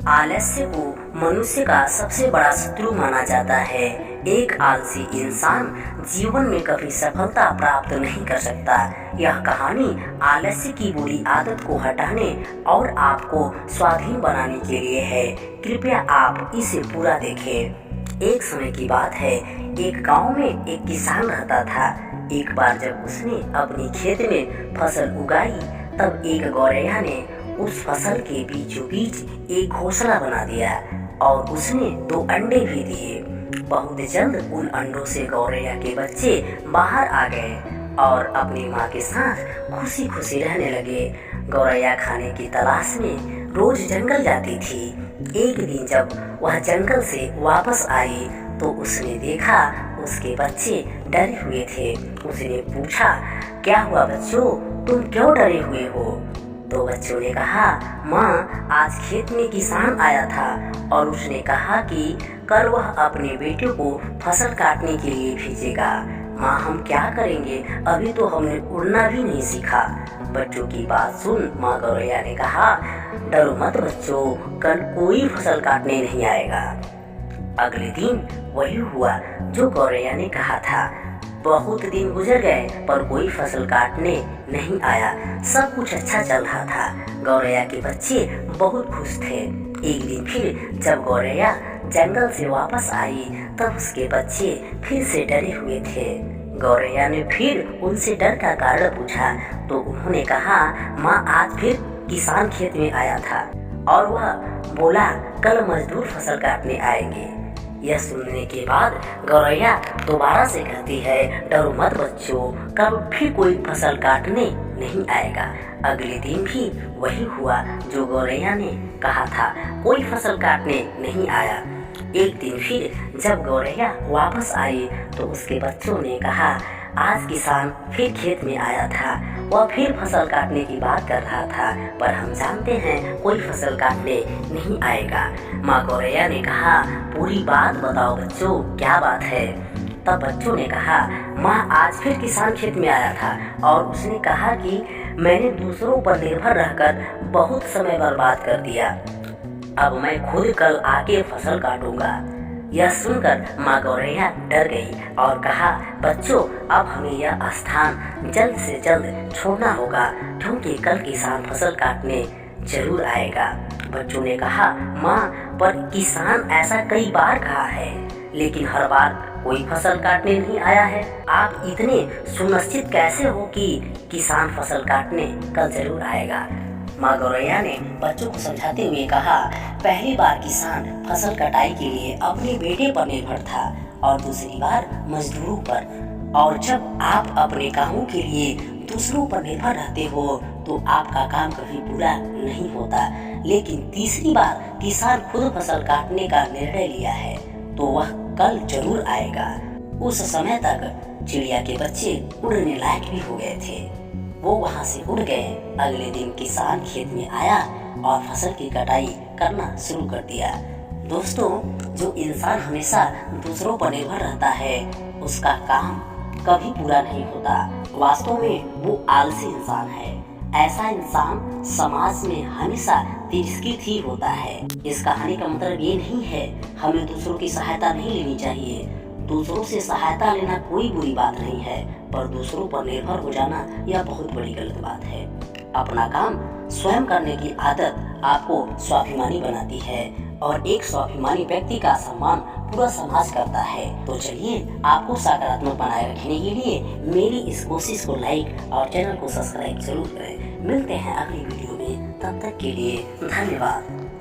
आलस्य को मनुष्य का सबसे बड़ा शत्रु माना जाता है। एक आलसी इंसान जीवन में कभी सफलता प्राप्त नहीं कर सकता। यह कहानी आलस्य की बुरी आदत को हटाने और आपको स्वाधीन बनाने के लिए है। कृपया आप इसे पूरा देखें। एक समय की बात है, एक गांव में एक किसान रहता था। एक बार जब उसने अपनी खेत में फसल उगाई, तब एक गौरैया ने उस फसल के बीचों बीच एक घोंसला बना दिया और उसने 2 अंडे भी दिए। बहुत जल्द उन अंडों से गौरैया के बच्चे बाहर आ गए और अपनी माँ के साथ खुशी खुशी रहने लगे। गौरैया खाने की तलाश में रोज जंगल जाती थी। एक दिन जब वह जंगल से वापस आई तो उसने देखा उसके बच्चे डरे हुए थे। उसने पूछा, क्या हुआ बच्चों, तुम क्यों डरे हुए हो? तो बच्चों ने कहा, माँ, आज खेत में किसान आया था और उसने कहा कि कल वह अपने बेटे को फसल काटने के लिए भेजेगा। माँ, हम क्या करेंगे? अभी तो हमने उड़ना भी नहीं सीखा। बच्चों की बात सुन माँ गौरैया ने कहा, डरो मत बच्चों, कल कोई फसल काटने नहीं आएगा। अगले दिन वही हुआ जो गौरैया ने कहा था। बहुत दिन गुजर गए पर कोई फसल काटने नहीं आया। सब कुछ अच्छा चल रहा था। गौरैया के बच्चे बहुत खुश थे। एक दिन फिर जब गौरैया जंगल से वापस आई तब उसके बच्चे फिर से डरे हुए थे। गौरैया ने फिर उनसे डर का कारण पूछा तो उन्होंने कहा, माँ, आज फिर किसान खेत में आया था और वह बोला कल मजदूर फसल काटने आएंगे। यह सुनने के बाद गौरैया दोबारा से कहती है, डरो मत बच्चों, कल फिर कोई फसल काटने नहीं आएगा। अगले दिन भी वही हुआ जो गौरैया ने कहा था, कोई फसल काटने नहीं आया। एक दिन फिर जब गौरैया वापस आई तो उसके बच्चों ने कहा, आज किसान फिर खेत में आया था। वह फिर फसल काटने की बात कर रहा था, पर हम जानते हैं कोई फसल काटने नहीं आएगा। माँ गौरैया ने कहा, पूरी बात बताओ बच्चों, क्या बात है? तब बच्चों ने कहा, माँ, आज फिर किसान खेत में आया था और उसने कहा कि मैंने दूसरों पर निर्भर रहकर बहुत समय बर्बाद कर दिया। अब मैं खुद कल आके फसल काटूंगा। यह सुनकर माँ गौरैया डर गई और कहा, बच्चों, अब हमें यह स्थान जल्द से जल्द छोड़ना होगा क्योंकि कल किसान फसल काटने जरूर आएगा। बच्चों ने कहा, माँ, पर किसान ऐसा कई बार कहा है लेकिन हर बार कोई फसल काटने नहीं आया है। आप इतने सुनिश्चित कैसे हो कि किसान फसल काटने कल जरूर आएगा? माँ गौरैया ने बच्चों को समझाते हुए कहा, पहली बार किसान फसल कटाई के लिए अपने बेटे पर निर्भर था और दूसरी बार मजदूरों पर। और जब आप अपने कामों के लिए दूसरों पर निर्भर रहते हो तो आपका काम कभी पूरा नहीं होता। लेकिन तीसरी बार किसान खुद फसल काटने का निर्णय लिया है तो वह कल जरूर आएगा। उस समय तक चिड़िया के बच्चे उड़ने लायक भी हो गए थे। वो वहाँ से उड़ गए। अगले दिन किसान खेत में आया और फसल की कटाई करना शुरू कर दिया। दोस्तों, जो इंसान हमेशा दूसरों पर निर्भर रहता है उसका काम कभी पूरा नहीं होता। वास्तव में वो आलसी इंसान है। ऐसा इंसान समाज में हमेशा तिरस्कृत ही होता है। इस कहानी का मतलब ये नहीं है हमें दूसरों की सहायता नहीं लेनी चाहिए। दूसरों से सहायता लेना कोई बुरी बात नहीं है, पर दूसरों पर निर्भर हो जाना यह बहुत बड़ी गलत बात है। अपना काम स्वयं करने की आदत आपको स्वाभिमानी बनाती है और एक स्वाभिमानी व्यक्ति का सम्मान पूरा समाज करता है। तो चलिए, आपको सकारात्मक बनाए रखने के लिए मेरी इस कोशिश को लाइक और चैनल को सब्सक्राइब जरूर करें। मिलते हैं अगली वीडियो में, तब तक के लिए धन्यवाद।